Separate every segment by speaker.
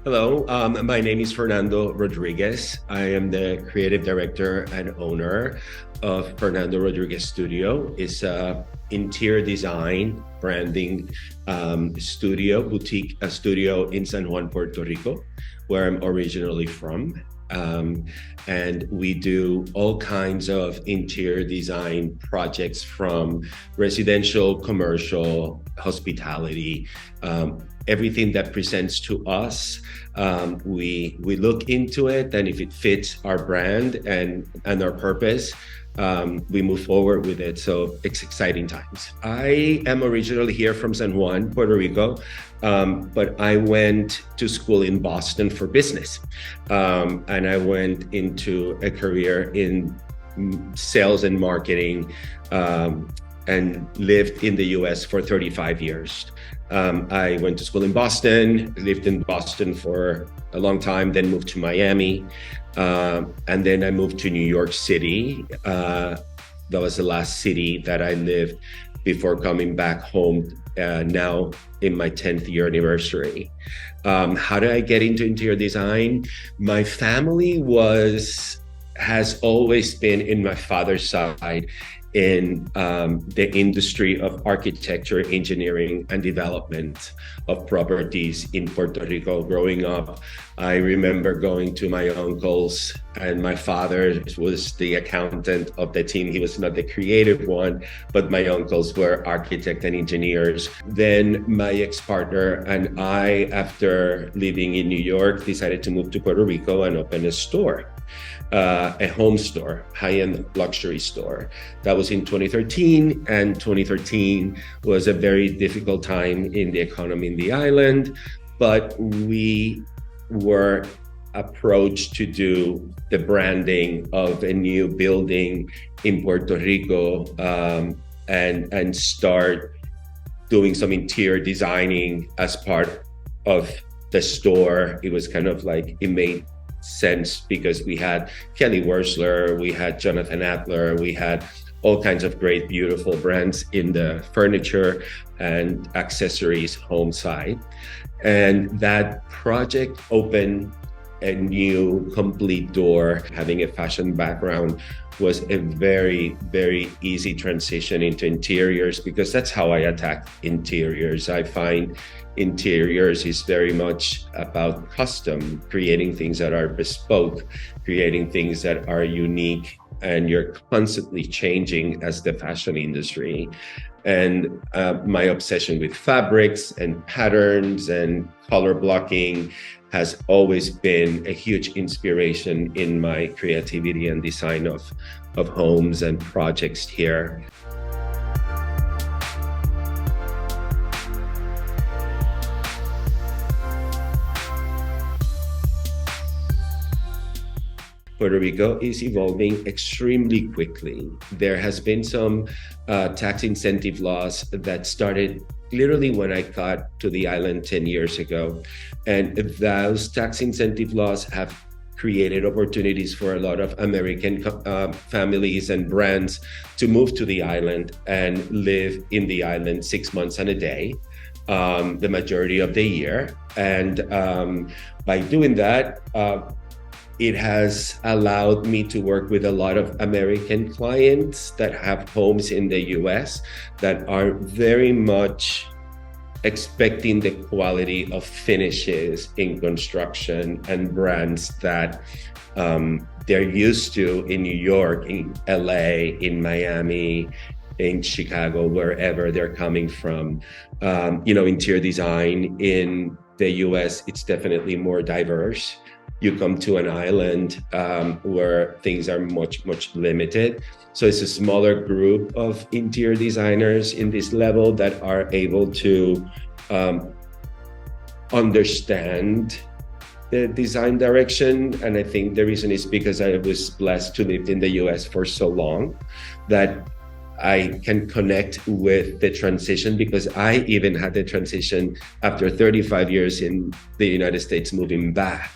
Speaker 1: Hello, my name is Fernando Rodriguez. I am the creative director and owner of Fernando Rodriguez Studio. It's a interior design branding studio, boutique studio in San Juan, Puerto Rico, where I'm originally from. Um, and we do all kinds of interior design projects from residential, commercial, hospitality, everything that presents to us. We look into it, and if it fits our brand and our purpose, we move forward with it. So it's exciting times. I am originally here from San Juan, Puerto Rico, but I went to school in Boston for business, and I went into a career in sales and marketing, and lived in the US for 35 years. I went to school in Boston, lived in Boston for a long time, then moved to Miami, and then I moved to New York City. That was the last city that I lived before coming back home, now in my 10th year anniversary. How did I get into interior design? My family has always been in my father's side in the industry of architecture, engineering, and development of properties in Puerto Rico. Growing up, I remember going to my uncles, and my father was the accountant of the team. He was not the creative one, but my uncles were architects and engineers. Then my ex-partner and I, after living in New York, decided to move to Puerto Rico and open a store. A home store, high-end luxury store. That was in 2013, and 2013 was a very difficult time in the economy in the island, but we were approached to do the branding of a new building in Puerto Rico, and start doing some interior designing as part of the store. It was kind of like, it made sense because we had Kelly Wersler, we had Jonathan Adler, we had all kinds of great, beautiful brands in the furniture and accessories home side. And that project opened a new complete door. Having a fashion background was a very, very easy transition into interiors, because that's how I attack interiors. I find interiors is very much about custom, creating things that are bespoke, creating things that are unique, and you're constantly changing as the fashion industry. And my obsession with fabrics and patterns and color blocking has always been a huge inspiration in my creativity and design of homes and projects here. Puerto Rico is evolving extremely quickly. There has been some tax incentive laws that started literally when I got to the island 10 years ago. And those tax incentive laws have created opportunities for a lot of American families and brands to move to the island and live in the island 6 months and a day, the majority of the year. And by doing that, it has allowed me to work with a lot of American clients that have homes in the US that are very much expecting the quality of finishes in construction and brands that they're used to in New York, in LA, in Miami, in Chicago, wherever they're coming from. Interior design in the US, it's definitely more diverse. You come to an island where things are much, much limited. So it's a smaller group of interior designers in this level that are able to understand the design direction. And I think the reason is because I was blessed to live in the US for so long that I can connect with the transition, because I even had the transition after 35 years in the United States moving back.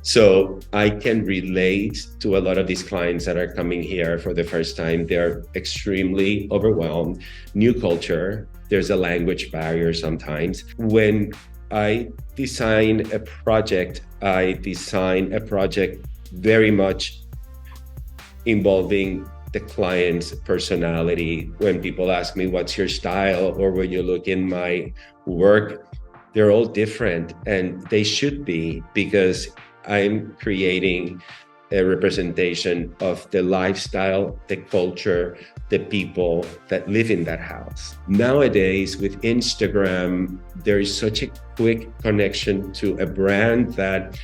Speaker 1: So I can relate to a lot of these clients that are coming here for the first time. They're extremely overwhelmed. New culture, there's a language barrier sometimes. When I design a project very much involving the client's personality. When people ask me, what's your style? Or when you look in my work, they're all different, and they should be, because I'm creating a representation of the lifestyle, the culture, the people that live in that house. Nowadays, with Instagram, there is such a quick connection to a brand that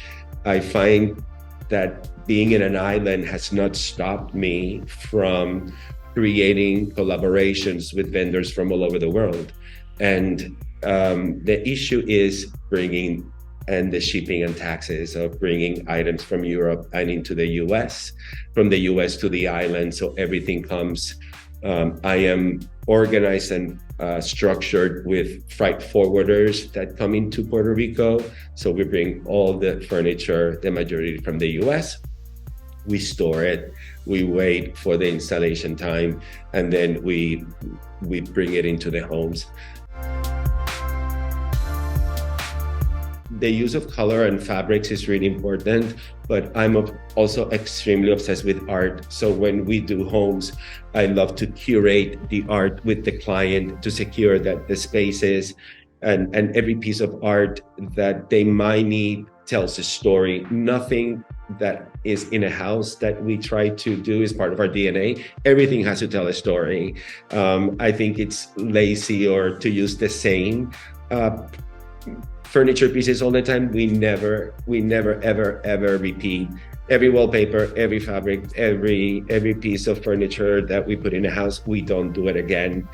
Speaker 1: I find that being in an island has not stopped me from creating collaborations with vendors from all over the world. And the issue is bringing, and the shipping and taxes of bringing items from Europe and into the US, from the US to the island. So everything comes, I am organized and structured with freight forwarders that come into Puerto Rico. So we bring all the furniture, the majority from the US. We store it, we wait for the installation time, and then we bring it into the homes. The use of color and fabrics is really important, but I'm also extremely obsessed with art. So when we do homes, I love to curate the art with the client to secure that the spaces and every piece of art that they might need tells a story. Nothing that is in a house that we try to do is part of our DNA. Everything has to tell a story. I think it's lazy or to use the same furniture pieces all the time. We never ever repeat. Every wallpaper, every fabric, every piece of furniture that we put in a house, we don't do it again.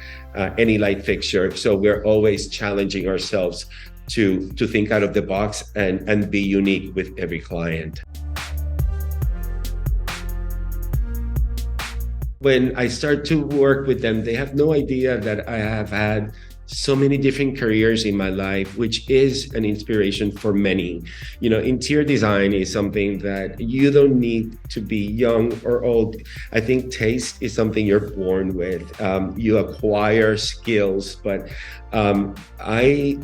Speaker 1: Any light fixture. So we're always challenging ourselves to think out of the box and be unique with every client. When I start to work with them, they have no idea that I have had so many different careers in my life, which is an inspiration for many. You know, interior design is something that you don't need to be young or old. I think taste is something you're born with. You acquire skills, but I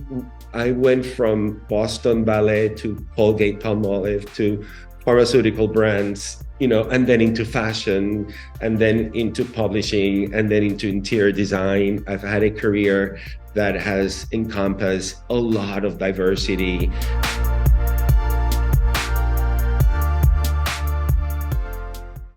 Speaker 1: went from Boston Ballet to Colgate-Palmolive to pharmaceutical brands, you know, and then into fashion, and then into publishing, and then into interior design. I've had a career that has encompassed a lot of diversity.